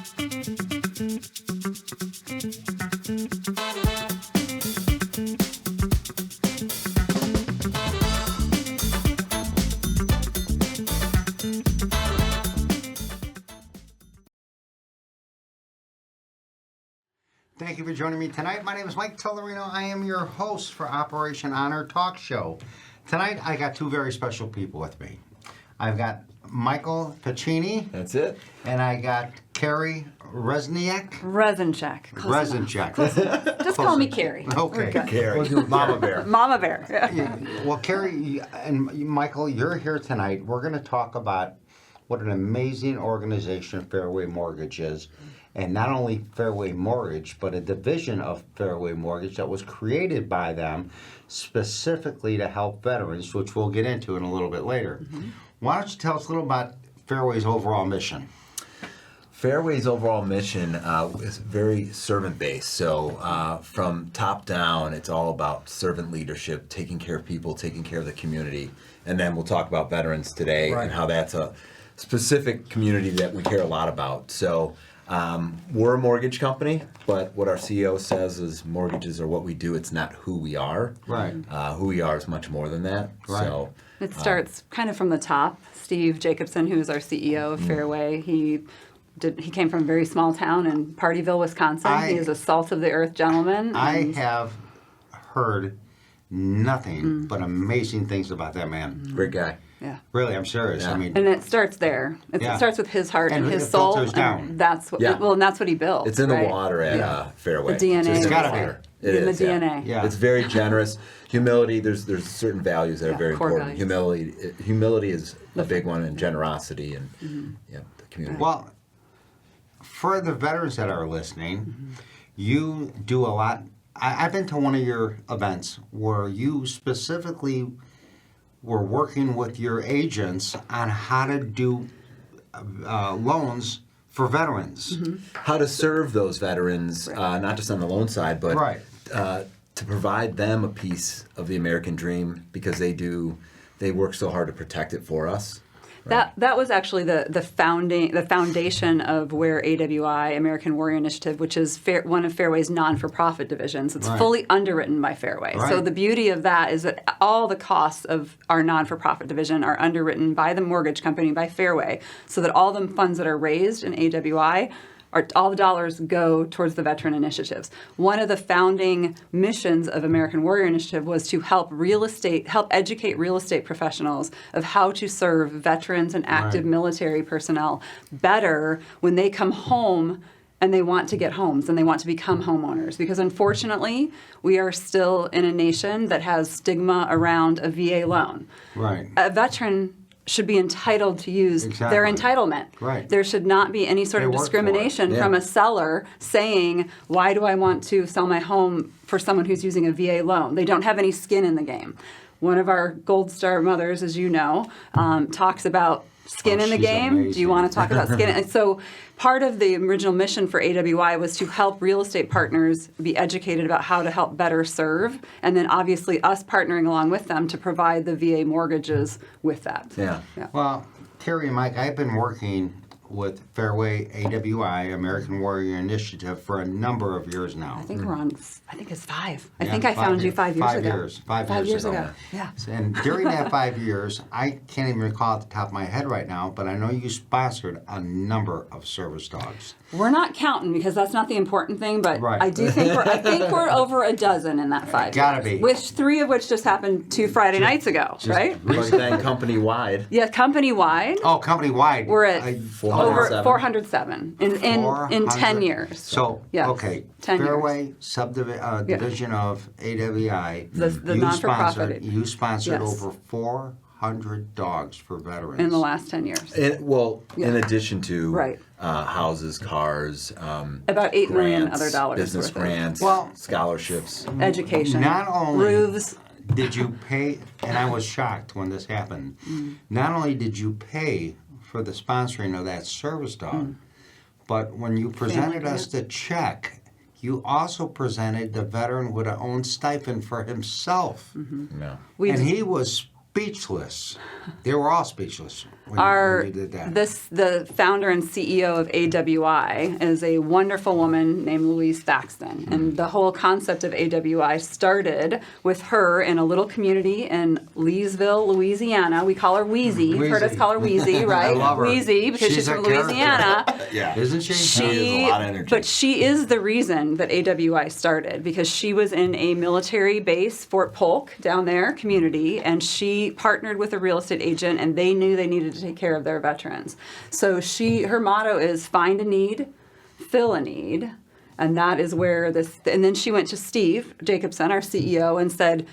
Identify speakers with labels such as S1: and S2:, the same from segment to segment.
S1: Thank you for joining me tonight. My name is Mike Tellerino. I am your host for Operation Honor Talk Show. Tonight, I got two very special people with me. I've got Michael Facchini.
S2: That's it.
S1: And I got Carrie Reznicek.
S3: Reznicek. Just call me Carrie.
S1: Okay.
S2: Carrie.
S1: We'll do
S2: Mama Bear.
S3: Mama Bear.
S1: Yeah. Well, Carrie and Michael, you're here tonight. We're going to talk about what an amazing organization Fairway Mortgage is. And not only Fairway Mortgage, but a division of Fairway Mortgage that was created by them specifically to help veterans, which we'll get into in a little bit later. Mm-hmm. Why don't you tell us a little about Fairway's overall mission?
S2: Fairway's overall mission is very servant-based. So from top down, it's all about servant leadership, taking care of people, taking care of the community. And then we'll talk about veterans today and how that's a specific community that we care a lot about. So we're a mortgage company, but what our CEO says is mortgages are what we do. It's not who we are.
S1: Right.
S2: Who we are is much more than that.
S1: Right.
S2: So
S3: It starts kind of from the top. Steve Jacobson, who is our CEO of Fairway, he came from a very small town in Partyville, Wisconsin. He is a salt-of-the-earth gentleman.
S1: I have heard nothing but amazing things about that man.
S2: great guy.
S3: Yeah.
S1: Really, I'm serious.
S2: Yeah.
S1: I mean,
S3: And it starts there. It starts with his heart and his
S1: it
S3: soul.
S1: filters down.
S3: And that's what.
S2: Yeah.
S3: Well, and that's what he built.
S2: It's in the
S3: right?
S2: water at Fairway.
S3: The DNA.
S2: It's
S1: It's gotta
S2: in the
S1: be.
S2: water. It
S3: In the
S2: is, yeah.
S3: DNA.
S1: Yeah.
S2: It's very generous. Humility, there's certain values that are very
S3: core
S2: important.
S3: values.
S2: Humility is a big one, and generosity and the community.
S1: well, for the veterans that are listening, you do a lot. I've been to one of your events where you specifically were working with your agents on how to do loans for veterans.
S2: How to serve those veterans, not just on the loan side, but
S1: Right.
S2: To provide them a piece of the American dream, because they work so hard to protect it for us.
S3: That was actually the foundation of where AWI, American Warrior Initiative, which is one of Fairway's non-for-profit divisions. It's fully underwritten by Fairway.
S1: Right.
S3: So the beauty of that is that all the costs of our non-for-profit division are underwritten by the mortgage company, by Fairway, so that all the funds that are raised in AWI all the dollars go towards the veteran initiatives. One of the founding missions of American Warrior Initiative was to help educate real estate professionals of how to serve veterans and active military personnel better when they come home and they want to get homes and they want to become homeowners. Because unfortunately, we are still in a nation that has stigma around a VA loan.
S1: Right.
S3: A veteran should be entitled to use their entitlement.
S1: Right.
S3: There should not be any sort of discrimination from a seller saying, why do I want to sell my home for someone who's using a VA loan? They don't have any skin in the game. One of our Gold Star mothers, as you know, talks about skin in the
S1: she's
S3: game.
S1: amazing.
S3: Do you want to talk about skin? And so part of the original mission for AWI was to help real estate partners be educated about how to help better serve, and then obviously us partnering along with them to provide the VA mortgages with that.
S2: Yeah.
S1: Well, Terry and Mike, I've been working with Fairway AWI, American Warrior Initiative, for a number of years now.
S3: I think we're on, I think it's 5. I
S1: Yeah,
S3: think I found you 5 years ago.
S1: 5 years ago.
S3: Yeah.
S1: And during that 5 years, I can't even recall at the top of my head right now, but I know you sponsored a number of service dogs.
S3: We're not counting because that's not the important thing, but
S1: Right.
S3: I do think we're over a dozen in that 5
S1: Gotta
S3: years.
S1: be.
S3: Which 3 of which just happened 2 Friday nights ago, right?
S2: But then company-wide,
S3: Yeah, company-wide,
S1: Oh, company-wide.
S3: we're at over
S2: 407.
S3: 407 in 10 years.
S1: So,
S3: Yes,
S1: okay,
S3: 10 years.
S1: Fairway division of AWI,
S3: The non-for-profit.
S1: you sponsored
S3: Yes.
S1: over 400 dogs for veterans.
S3: In the last 10 years.
S2: in addition to
S3: Right.
S2: houses, cars,
S3: About $8 million
S2: grants,
S3: other dollars
S2: business
S3: worth of
S2: grants,
S1: Well-
S2: scholarships.
S3: education.
S1: Not only
S3: roofs.
S1: did you pay, and I was shocked when this happened, not only did you pay for the sponsoring of that service dog, but when you presented us the check, you also presented the veteran with a own stipend for himself.
S2: No.
S1: And he was speechless. They were all speechless when you did that?
S3: The founder and CEO of AWI is a wonderful woman named Louise Thaxton. And the whole concept of AWI started with her in a little community in Leesville, Louisiana. We call her Wheezy. You've heard us call her Wheezy, right?
S1: I love her.
S3: Wheezy, because she's
S1: a
S3: from
S1: character.
S3: Louisiana.
S2: Yeah.
S1: Isn't she?
S2: She has a lot of energy.
S3: But she is the reason that AWI started, because she was in a military base, Fort Polk, down there, community, and she partnered with a real estate agent, and they knew they needed to take care of their veterans. So her motto is find a need, fill a need, and that is where this. And then she went to Steve Jacobson, our CEO, and said,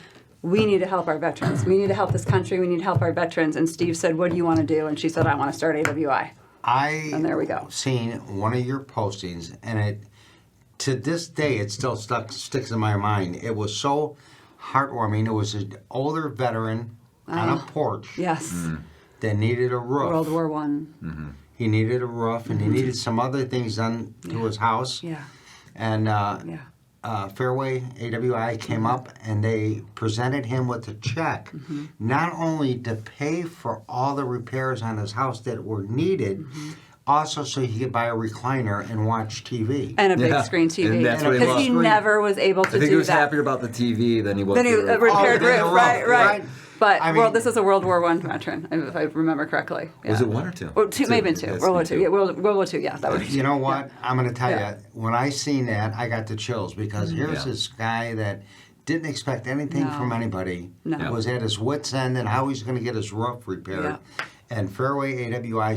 S3: we need to help our veterans. We need to help this country. We need to help our veterans. And Steve said, what do you want to do? And she said, I want to start AWI. And there we go.
S1: Seen one of your postings, and it to this day it still sticks in my mind. It was so heartwarming. It was an older veteran on a porch
S3: Yes.
S1: that needed a roof.
S3: World War One.
S1: He needed a roof, and he needed some other things done to his house.
S3: Yeah.
S1: And
S3: Yeah.
S1: Fairway AWI came up, and they presented him with a check, not only to pay for all the repairs on his house that were needed, also so he could buy a recliner and watch TV.
S3: And a big
S2: Yeah.
S3: screen TV.
S2: And that's what he
S3: Because
S2: loved.
S3: he never was able to
S2: I think
S3: do
S2: he was
S3: that.
S2: happier about the TV than he was.
S3: Then he
S2: the
S3: repaired
S1: Oh,
S3: roof,
S1: the roof,
S3: right.
S1: right.
S3: But
S1: I mean-
S3: this is a World War One veteran, if I remember correctly. Yeah.
S2: Was it one or two?
S3: Or two, maybe two.
S2: Yes,
S3: World War
S2: me
S3: Two.
S2: too.
S3: Yeah, World War Two. Yeah, that would be.
S1: You know what? I'm going to tell
S3: Yeah.
S1: you, when I seen that, I got the chills, because here's
S2: Yeah.
S1: this guy that didn't expect anything
S3: No.
S1: from anybody,
S3: No. Yeah.
S1: was at his wit's end and how he's going to get his roof repaired.
S3: Yeah.
S1: And Fairway AWI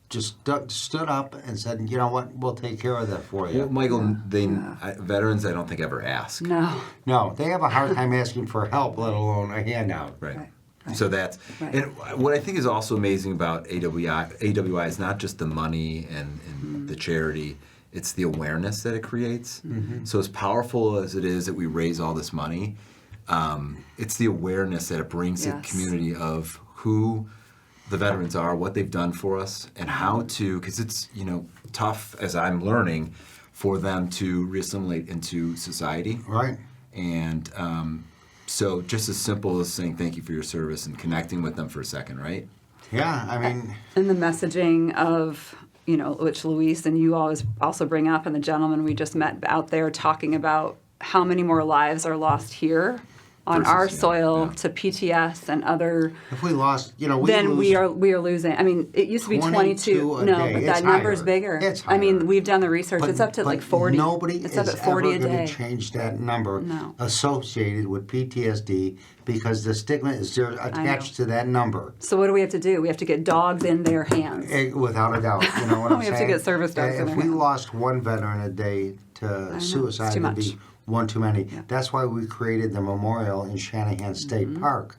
S1: just stood up and said, you know what, we'll take care of that for you.
S2: Well, Michael, veterans, I don't think ever ask.
S3: No.
S1: No, they have a hard time asking for help, let alone a handout.
S2: Right.
S3: Right.
S2: So that's
S3: Right.
S2: and what I think is also amazing about AWI is not just the money and the charity; it's the awareness that it creates. So as powerful as it is that we raise all this money, it's the awareness that it brings to the
S3: Yes.
S2: community of who the veterans are, what they've done for us, and how to. Because it's tough, as I'm learning, for them to reassimilate into society.
S1: Right.
S2: And so just as simple as saying thank you for your service and connecting with them for a second, right?
S1: Yeah, I mean,
S3: And the messaging of, which Luis and you always also bring up, and the gentleman we just met out there talking about how many more lives are lost here on
S2: Versus,
S3: our
S2: yeah,
S3: soil
S2: yeah.
S3: to PTS and other.
S1: if we lost,
S3: Then
S1: lose,
S3: we are losing. I mean, it used to be
S1: 22 a
S3: No,
S1: day.
S3: but
S1: It's
S3: that number is
S1: higher.
S3: bigger.
S1: It's
S3: I mean,
S1: higher.
S3: we've done the research.
S1: But-
S3: It's up to
S1: but
S3: like 40.
S1: Nobody
S3: It's
S1: is
S3: up at 40
S1: ever
S3: a
S1: going
S3: day.
S1: to change that number
S3: No.
S1: associated with PTSD, because the stigma is there attached to that number.
S3: So what do we have to do? We have to get dogs in their hands.
S1: Without a doubt, you know what I'm
S3: We
S1: saying?
S3: have to get service dogs in
S1: If
S3: their
S1: we
S3: hands.
S1: lost one veteran a day to suicide,
S3: too
S1: it'd
S3: much.
S1: be one too many. That's why we created the memorial in Shanahan State
S3: Mm-hmm.
S1: Park.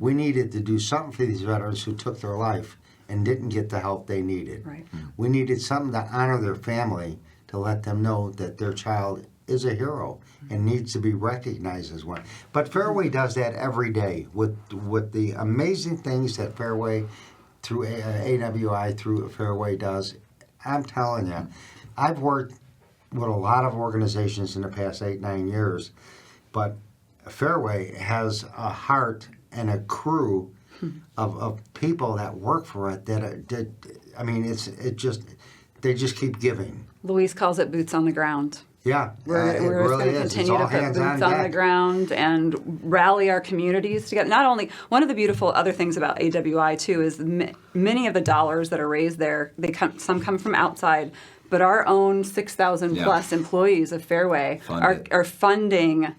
S1: We needed to do something for these veterans who took their life and didn't get the help they needed.
S3: Right.
S1: We needed something to honor their family, to let them know that their child is a hero and needs to be recognized as one. But Fairway does that every day with the amazing things that Fairway through AWI through Fairway does. I'm telling you, I've worked with a lot of organizations in the past 8-9 years, but Fairway has a heart and a crew of people that work for it I mean, they just keep giving.
S3: Luis calls it boots on the ground.
S1: Yeah,
S3: We're
S1: it
S3: just
S1: really
S3: going to
S1: is. It's
S3: continue
S1: all
S3: to put
S1: hands
S3: boots on the
S1: deck.
S3: ground and rally our communities together. Not only, one of the beautiful other things about AWI too is many of the dollars that are raised there, some come from outside, but our own 6,000
S2: Yeah.
S3: plus employees of Fairway
S2: Fund
S3: are funding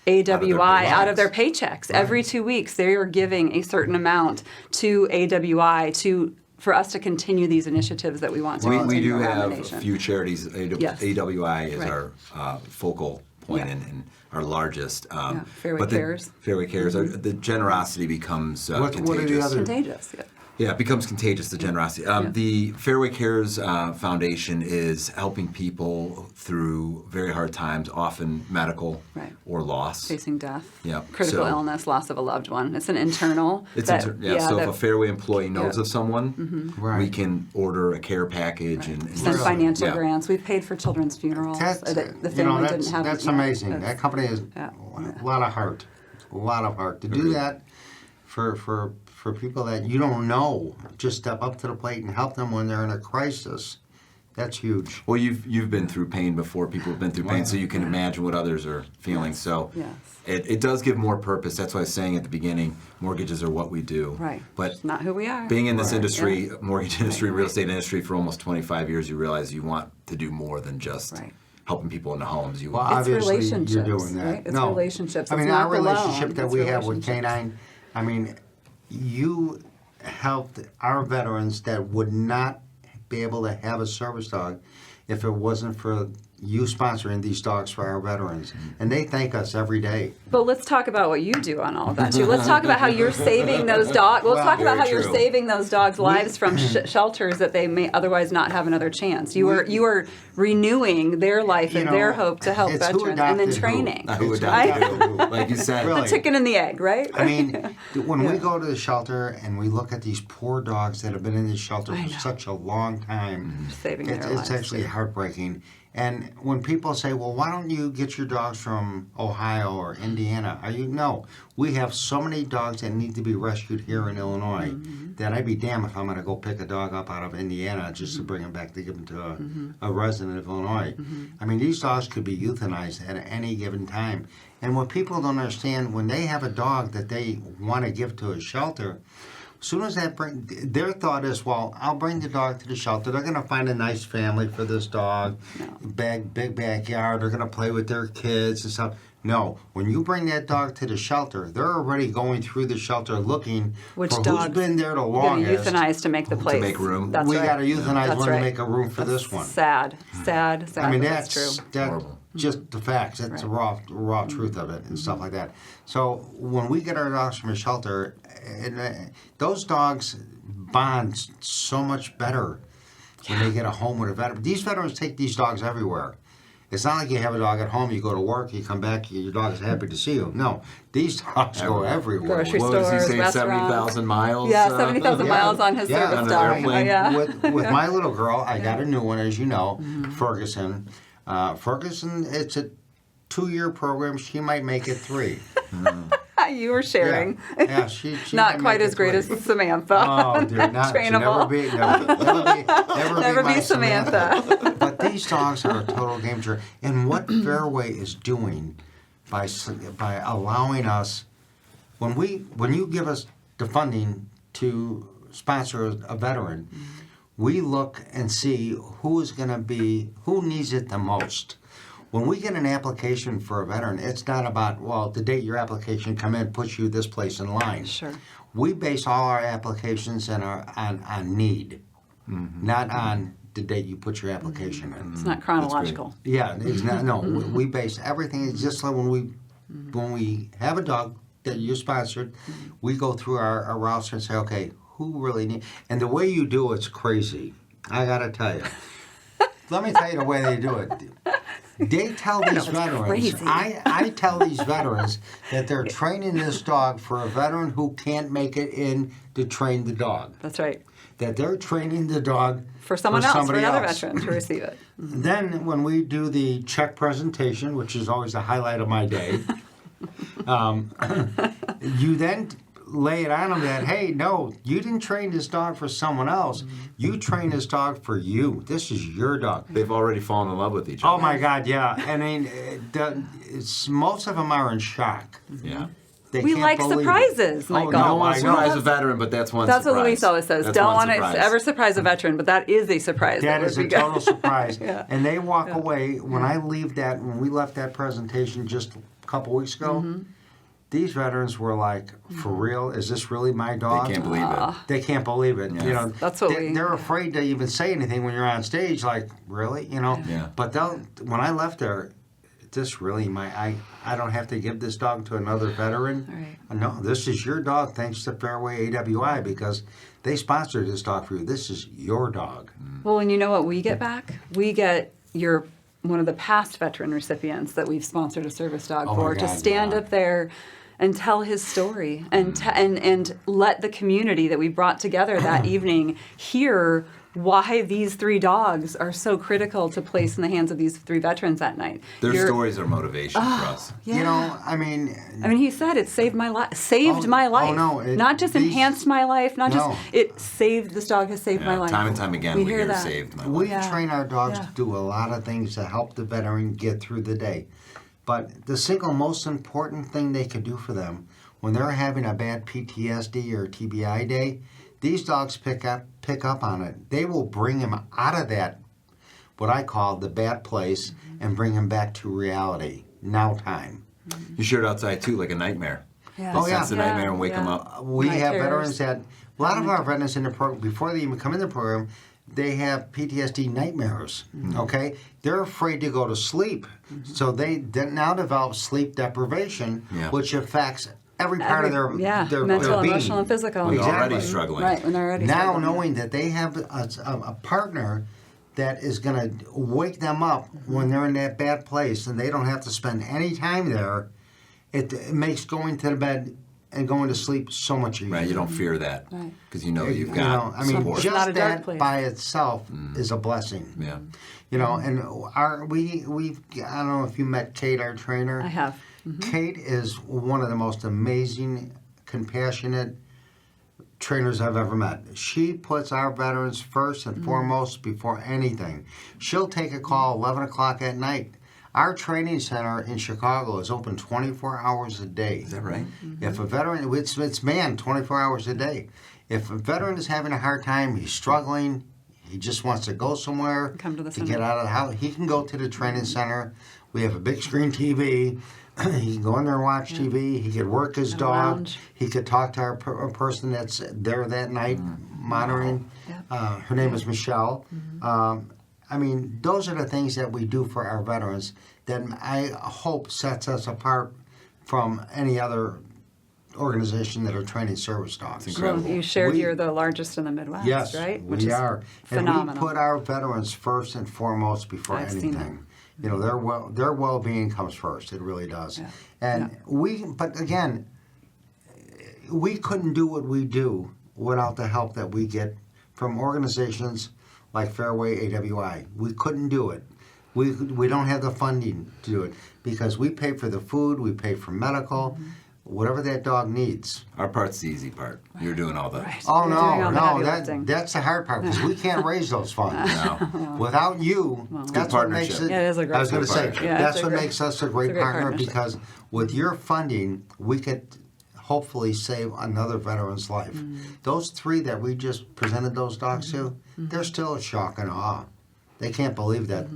S3: AWI
S2: paychecks.
S3: out of their paychecks. Every 2 weeks, they are giving a certain amount to AWI for us to continue these initiatives that we want to
S2: We
S3: continue
S2: do
S3: around the
S2: have a
S3: nation.
S2: few charities.
S3: Yes.
S2: AWI is
S3: Right.
S2: our focal point
S3: Yeah.
S2: and our largest.
S3: Fairway
S2: but
S3: Cares.
S2: Fairway Cares. The generosity becomes
S1: What are the
S2: contagious.
S1: other-
S3: Contagious, yeah.
S2: Yeah, it becomes contagious, the generosity. The Fairway Cares Foundation is helping people through very hard times, often medical
S3: Right.
S2: or loss.
S3: Facing death,
S2: Yep.
S3: critical
S2: So-
S3: illness, loss of a loved one. It's an internal.
S2: It's
S3: that-
S2: so if a Fairway employee knows
S3: Yeah.
S2: of someone,
S1: Right.
S2: we can order a care package and
S3: Send
S1: Really?
S3: financial
S2: Yeah.
S3: grants. We've paid for children's funerals.
S1: That's,
S3: The family didn't have.
S1: that's
S3: yeah,
S1: amazing.
S3: that's-
S1: That company has
S3: yeah.
S1: a lot of heart, to do that for for people that you don't know, just step up to the plate and help them when they're in a crisis. That's huge.
S2: Well, you've been through pain before. People have been through pain, so you can imagine what others are feeling. So
S3: Yes.
S2: it does give more purpose. That's why I was saying at the beginning, mortgages are what we do.
S3: Right.
S2: But
S3: It's not who we are.
S2: being in this
S1: Right.
S2: industry,
S3: Yeah.
S2: mortgage industry, real estate industry for almost 25 years, you realize you want to do more than just
S3: Right.
S2: helping people into homes. You
S1: Well,
S2: want
S3: It's
S1: obviously,
S3: relationships,
S1: you're doing that.
S3: right? It's relationships.
S1: I mean,
S3: It's not
S1: our
S3: the loan,
S1: relationship that
S3: it's
S1: we have with
S3: relationships.
S1: K9, I mean, you helped our veterans that would not be able to have a service dog if it wasn't for you sponsoring these dogs for our veterans. And they thank us every day.
S3: But let's talk about what you do on all of that too. Let's talk about how you're saving those dogs. Let's
S1: Well,
S3: talk about how
S2: very
S3: you're
S2: true.
S3: saving those dogs' lives from shelters that they may otherwise not have another chance. You are renewing their life
S1: You
S3: and
S1: know,
S3: their hope to help
S1: it's who
S3: veterans, and then
S1: adopted who.
S3: training.
S2: who
S1: It's
S2: adopted
S1: right.
S2: who, like you said.
S1: Really.
S3: The chicken and the egg, right?
S1: I mean, when we
S3: Yeah.
S1: go to the shelter and we look at these poor dogs that have been in this shelter
S3: I
S1: for
S3: know.
S1: such a long time,
S3: Saving their
S1: it's
S3: lives.
S1: actually heartbreaking. And when people say, well, why don't you get your dogs from Ohio or Indiana? No, we have so many dogs that need to be rescued here in Illinois that I'd be damned if I'm going to go pick a dog up out of Indiana just to bring him back to give him to a resident of Illinois. I mean, these dogs could be euthanized at any given time. And what people don't understand, when they have a dog that they want to give to a shelter, as soon as their thought is, well, I'll bring the dog to the shelter. They're going to find a nice family for this dog, big backyard. They're going to play with their kids and stuff. No, when you bring that dog to the shelter, they're already going through the shelter looking
S3: Which
S1: for
S3: dog's
S1: who's been there the
S3: Going to
S1: longest.
S3: euthanize to make the place.
S2: make room.
S3: That's
S1: We
S3: right.
S1: got to euthanize
S3: That's
S1: one
S3: right.
S1: to make a room for this one.
S3: Sad.
S1: I mean,
S3: but that's true.
S1: that's
S2: Horrible.
S1: just the facts. That's the raw truth of it and stuff like that. So when we get our dogs from a shelter, those dogs bond so much better when they get a home with a veteran. These veterans take these dogs everywhere. It's not like you have a dog at home, you go to work, you come back, your dog is happy to see you. No, these dogs go everywhere.
S3: Grocery
S2: What was he
S3: stores,
S2: saying?
S3: restaurants.
S2: 70,000 miles.
S3: Yeah, 70,000
S1: Yeah.
S3: miles on his
S1: Yeah,
S3: service
S2: on an
S3: dog.
S2: airplane.
S3: Yeah.
S1: With my little girl, I got a new one, as you know, Ferguson. Ferguson, it's a 2-year program. She might make it 3.
S3: You were sharing.
S1: Yeah, she
S3: Not
S1: might
S3: quite
S1: make
S3: as
S1: it
S3: great
S1: 3.
S3: as Samantha.
S1: Oh, dude, not
S3: Trainable.
S1: never
S3: Never be
S1: my
S3: Samantha.
S1: But these dogs are a total game changer. And what Fairway is doing by allowing us, when you give us the funding to sponsor a veteran, we look and see who needs it the most. When we get an application for a veteran, it's not about, well, the date your application come in puts you this place in line.
S3: Sure.
S1: We base all our applications on need, not on the date you put your application in.
S3: It's not chronological.
S1: Yeah, it's not. No, we base everything. It's just like when we have a dog that you sponsored, we go through our roster and say, okay, who really need? And the way you do it's crazy. I gotta tell you. Let me tell you the way they do it. They tell these veterans,
S3: crazy.
S1: I tell these veterans that they're training this dog for a veteran who can't make it in to train the dog.
S3: That's right.
S1: That they're training the dog
S3: For someone else, for
S1: somebody
S3: another
S1: else.
S3: veteran to receive it.
S1: Then when we do the check presentation, which is always the highlight of my day, you then lay it on them that, hey, no, you didn't train this dog for someone else. You trained this dog for you. This is your dog.
S2: They've already fallen in love with each other.
S1: Oh, my God, yeah. I mean, most of them are in shock.
S2: Yeah.
S1: They
S3: We
S1: can't
S3: like
S1: believe it.
S3: surprises,
S1: Oh,
S3: Michael.
S2: You
S1: no,
S2: don't want
S1: I
S2: to
S1: know.
S2: surprise a veteran, but that's one
S3: That's
S2: surprise.
S3: what Luis always says.
S2: That's
S3: Don't
S2: one
S3: want to
S2: surprise.
S3: ever surprise a veteran, but that is a surprise.
S1: That
S3: would
S1: is a
S3: be good.
S1: total surprise.
S3: Yeah.
S1: And they walk away. When we left that presentation just a couple weeks ago, these veterans were like, for real? Is this really my dog?
S2: They can't believe it.
S1: They can't believe it.
S2: Yeah.
S1: You know,
S3: That's what
S1: they're afraid to even say anything when you're on stage. Like, really? You know.
S2: Yeah.
S1: But when I left there, this really I don't have to give this dog to another veteran.
S3: Right.
S1: No, this is your dog. Thanks to Fairway AWI because they sponsored this dog for you. This is your dog.
S3: Well, and you know what we get back? We get one of the past veteran recipients that we've sponsored a service dog
S1: Oh my
S3: for to
S1: God,
S3: stand
S1: yeah.
S3: up there and tell his story and let the community that we brought together that evening hear why these 3 dogs are so critical to place in the hands of these 3 veterans that night.
S2: Their stories are motivation for us.
S3: Yeah.
S1: You know, I mean,
S3: he said it saved my life. Saved my life.
S1: no,
S3: not just enhanced my life. Not just it saved. This dog has saved my life.
S2: Time and time again, we hear
S3: that.
S2: saved my life.
S1: we train our dogs to do a lot of things to help the veteran get through the day. But the single most important thing they could do for them when they're having a bad PTSD or TBI day, these dogs pick up on it. They will bring him out of that, what I call the bad place, and bring him back to reality. Now time.
S2: You share it outside too, like a nightmare.
S3: Yeah.
S1: Oh, yeah.
S2: Sense the nightmare and wake them up.
S1: We
S3: Night
S1: have
S3: terrors.
S1: veterans that, a lot of our veterans in the program, before they even come in the program, they have PTSD nightmares, okay? They're afraid to go to sleep. So they now develop sleep deprivation, which affects every part of their
S3: mental,
S1: being.
S3: emotional, and physical.
S2: When they're
S1: Exactly.
S2: already struggling.
S3: Right, when they're already
S1: Now
S3: struggling.
S1: knowing that they have a partner that is going to wake them up when they're in that bad place and they don't have to spend any time there, it makes going to the bed and going to sleep so much easier.
S2: Right, you don't fear that because you know you've
S1: You
S2: got
S1: know, I mean,
S2: support.
S1: just
S3: Not a dark
S1: that
S3: place.
S1: by itself is a blessing.
S2: Yeah.
S1: You know, and we I don't know if you met Kate, our trainer.
S3: I have.
S1: Kate is one of the most amazing, compassionate trainers I've ever met. She puts our veterans first and foremost before anything. She'll take a call 11 o'clock at night. Our training center in Chicago is open 24 hours a day.
S2: Is that right?
S1: If a veteran, it's manned 24 hours a day. If a veteran is having a hard time, he's struggling, he just wants to go somewhere
S3: Come to the
S1: to
S3: center.
S1: get out of the house, he can go to the training center. We have a big screen TV. He can go in there and watch TV. He could work his
S3: And a
S1: dog.
S3: lounge.
S1: He could talk to a person that's there that night monitoring.
S3: Yeah.
S1: Her name is Michelle. I mean, those are the things that we do for our veterans that I hope sets us apart from any other organization that are training service dogs.
S2: incredible.
S3: Well, you shared
S1: We-
S3: you're the largest in the Midwest,
S1: Yes,
S3: right?
S1: we are.
S3: Phenomenal.
S1: And we put our veterans first and foremost before
S3: I've seen
S1: anything. You know, their well-being comes first. It really does.
S3: Yeah.
S1: And but again, we couldn't do what we do without the help that we get from organizations like Fairway AWI. We couldn't do it. We don't have the funding to do it because we pay for the food, we pay for medical, whatever that dog needs.
S2: Our part's the easy part. You're doing all the.
S3: Right.
S1: Oh
S3: You're doing all the heavy
S1: no,
S3: lifting.
S1: that's the hard part because we can't raise those funds.
S2: No.
S1: Without you, that's what makes
S2: partnership.
S1: it.
S3: Yeah, it is a great
S1: I was going to say
S2: partnership.
S3: Yeah,
S1: that's
S3: it's a
S1: what
S3: great-
S1: makes us a great
S3: it's a great
S1: partner
S3: partnership.
S1: because with your funding, we could hopefully save another veteran's life. Those 3 that we just presented those dogs to, they're still in shock and awe. They can't believe that.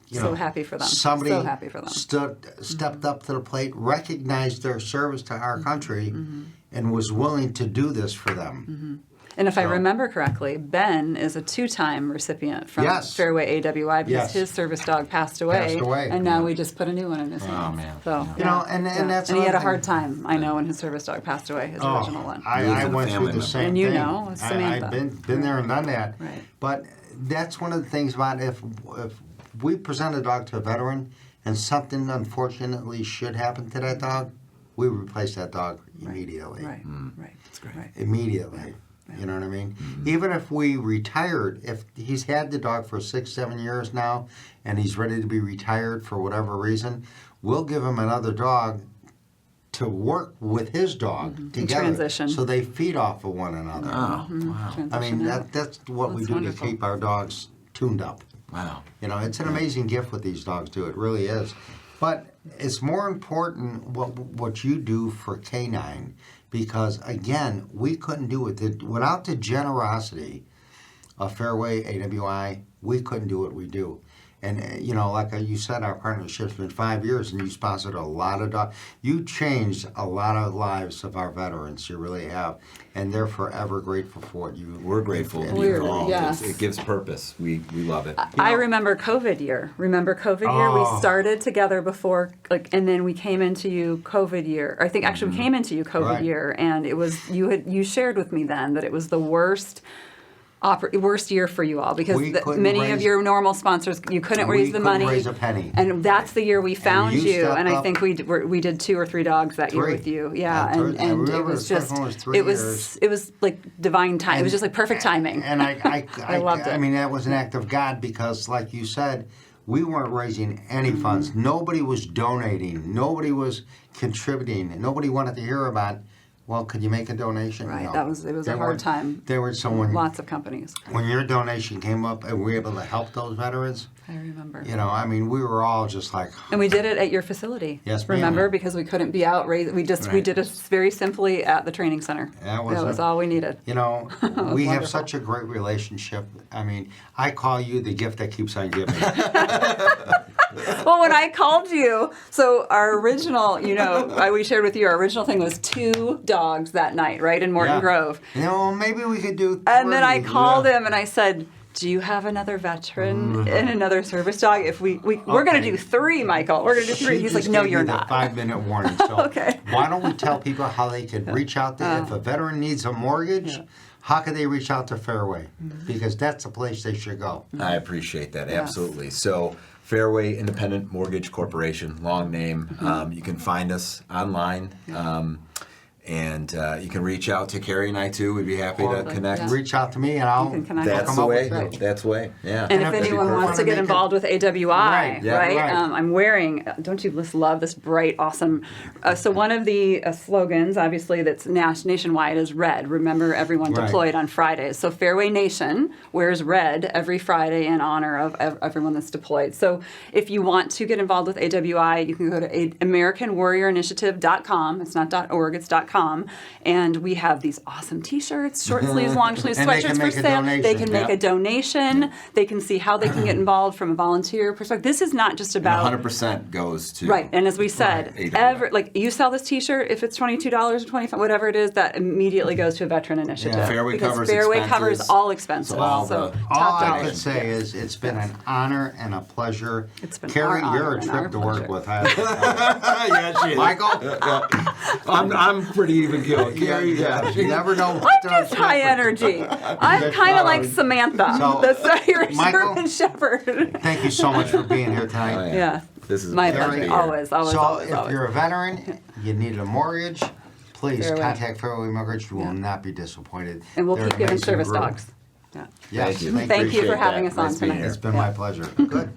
S1: You
S3: So
S1: know,
S3: happy for them.
S1: Somebody
S3: So happy for them.
S1: stepped up to the plate, recognized their service to our country, and was willing to do this for them.
S3: And if I
S1: So-
S3: remember correctly, Ben is a 2-time recipient from
S1: Yes.
S3: Fairway AWI because
S1: Yes.
S3: his service dog passed away.
S1: Passed away.
S3: And now we just put a new one in his hands.
S2: man.
S3: So,
S1: You know, and that's
S3: and he had
S1: another
S3: a hard
S1: thing.
S3: time, I know, when his service dog passed away, his original one.
S1: I
S2: Losing a
S1: went through
S2: family
S1: the
S2: member.
S1: same
S3: And you
S1: thing.
S3: know, Samantha.
S1: I've been there and done that.
S3: Right.
S1: But that's one of the things about if we present a dog to a veteran and something unfortunately should happen to that dog, we replace that dog immediately.
S3: Right, right. That's
S2: great.
S3: Right.
S1: Immediately. You know what I mean? Even if we retired, if he's had the dog for 6-7 years now and he's ready to be retired for whatever reason, we'll give him another dog to work with his dog together.
S3: transition.
S1: So they feed off of one another.
S2: Oh, wow.
S1: I mean,
S3: Transition out.
S1: that's what we
S3: That's
S1: do
S3: wonderful.
S1: to keep our dogs tuned up.
S2: Wow.
S1: You know, it's an amazing gift what these dogs do. It really is. But it's more important what you do for K9 because, again, we couldn't do it. Without the generosity of Fairway AWI, we couldn't do what we do. And, you know, like you said, our partnership's been 5 years, and you sponsored a lot of dogs. You changed a lot of lives of our veterans. You really have. And they're forever grateful for what you...
S2: We're grateful to be
S3: We're-
S2: involved.
S3: yes.
S2: It gives purpose. We love it.
S3: I remember COVID year. Remember COVID year?
S1: Oh.
S3: We started together before, and then we came into you COVID year. I think actually we came into you COVID
S1: Right.
S3: year, and it was you shared with me then that it was the worst worst year for you all because
S1: We couldn't
S3: many of
S1: raise-
S3: your normal sponsors, you couldn't
S1: We
S3: raise the
S1: couldn't
S3: money.
S1: raise a penny.
S3: And that's the year we found
S1: you
S3: you.
S1: stepped
S3: And I
S1: up.
S3: think we did 2 or 3 dogs that year
S1: Three.
S3: with you.
S1: Yeah,
S3: Yeah,
S1: three. I
S3: and it
S1: remember
S3: was
S1: the first
S3: just
S1: one was 3 years.
S3: it was like divine time. It was just like perfect timing.
S1: And
S3: I loved it.
S1: I mean, that was an act of God because, like you said, we weren't raising any
S3: Mm-hmm.
S1: funds. Nobody was donating. Nobody was contributing. Nobody wanted to hear about, well, could you make a donation?
S3: Right,
S1: No.
S3: it was a
S1: There
S3: hard
S1: were-
S3: time.
S1: There was someone,
S3: Lots of companies.
S1: when your donation came up and we were able to help those veterans,
S3: I remember.
S1: you know, I mean, we were all just like,
S3: And we did it at your facility.
S1: Yes, ma'am.
S3: Remember, because we couldn't be out. We
S1: Right.
S3: did it very simply at the training center.
S1: That was
S3: was
S1: a-
S3: all we needed.
S1: you know, we have
S3: wonderful.
S1: such a great relationship. I mean, I call you the gift that keeps on giving.
S3: Well, when I called you, so our original, we shared with you, our original thing was 2 dogs that night, right, in Morton
S1: Yeah.
S3: Grove.
S1: You know, maybe we could do.
S3: And then I
S1: 3.
S3: called
S1: Yeah.
S3: him and I said, do you have another veteran and another service dog? If we're going to
S1: Okay.
S3: do 3, Michael. We're going to do 3.
S1: She
S3: He's
S1: just
S3: like, no,
S1: gave
S3: you're
S1: me the
S3: not.
S1: 5-minute warning. So
S3: Okay.
S1: why don't we tell people how they can reach out to if a veteran needs a mortgage? How can they reach out to Fairway? Because that's the place they should go.
S2: I appreciate that,
S3: Yes.
S2: absolutely. So, Fairway Independent Mortgage Corporation, long name. You can find us online, and you can reach out to Carrie and I too. We'd be happy to
S1: Or
S2: connect.
S1: Reach out to me and I'll
S3: can connect.
S2: That's
S1: come
S2: the
S1: up
S2: way.
S1: with you.
S2: That's the way. Yeah.
S3: And if
S1: if
S3: anyone
S1: people
S3: wants to
S1: wanna
S3: get
S1: make
S3: involved with AWI,
S1: Right, yeah,
S3: right?
S1: right.
S3: I'm wearing, don't you just love this bright, awesome, so one of the slogans, obviously, that's nationwide is red. Remember everyone
S1: Right.
S3: deployed on Fridays. So Fairway Nation wears red every Friday in honor of everyone that's deployed. So if you want to get involved with AWI, you can go to AmericanWarriorInitiative.com. It's not .org, it's .com. And we have these awesome t-shirts, short sleeves, long sleeves,
S1: And they
S3: sweatshirts
S1: can
S3: for
S1: make a
S3: sale. They
S1: donation.
S3: can make a donation. They can see how they can get involved from a volunteer perspective. This is not just about
S2: 100% goes to
S3: right. And as we said,
S2: AWI.
S3: like you sell this T-shirt, if it's $22 or $25, whatever it is, that immediately goes to a veteran initiative.
S1: Yeah.
S2: Fairway
S3: because
S2: covers
S3: Fairway
S2: expenses.
S3: covers all expenses.
S2: So all
S3: So
S2: the-
S1: All
S3: top
S1: I
S3: dollar.
S1: could say is it's been an honor and a pleasure.
S3: It's been
S1: Carrie,
S3: our
S1: you're
S3: honor
S1: a
S3: and our
S1: trip to work
S3: pleasure.
S1: with. I have to tell you.
S2: Yeah, she is.
S1: Michael?
S2: I'm pretty even keel. Carrie,
S1: Yeah, you never know.
S3: I'm just high energy. I'm kind of like Samantha,
S1: So,
S3: the Irish
S1: Michael?
S3: German Shepherd.
S1: Thank you so much for being here tonight.
S2: Oh,
S3: Yeah.
S2: This is
S3: My
S2: a pleasure to
S3: pleasure.
S2: be here.
S3: Always,
S1: So
S3: always,
S1: if
S3: always.
S1: you're a veteran, you need a mortgage, please
S3: Fairway.
S1: contact Fairway Mortgage. You will
S3: Yeah.
S1: not be disappointed.
S3: And we'll
S1: They're
S3: keep giving
S1: amazing
S3: service
S1: group.
S3: dogs. Yeah.
S1: Yes,
S2: Thank you.
S3: Thank you for
S2: Appreciate
S3: having
S2: that.
S3: us on
S2: Nice being
S3: tonight.
S2: here.
S1: It's been
S3: Yeah.
S1: my pleasure. Good.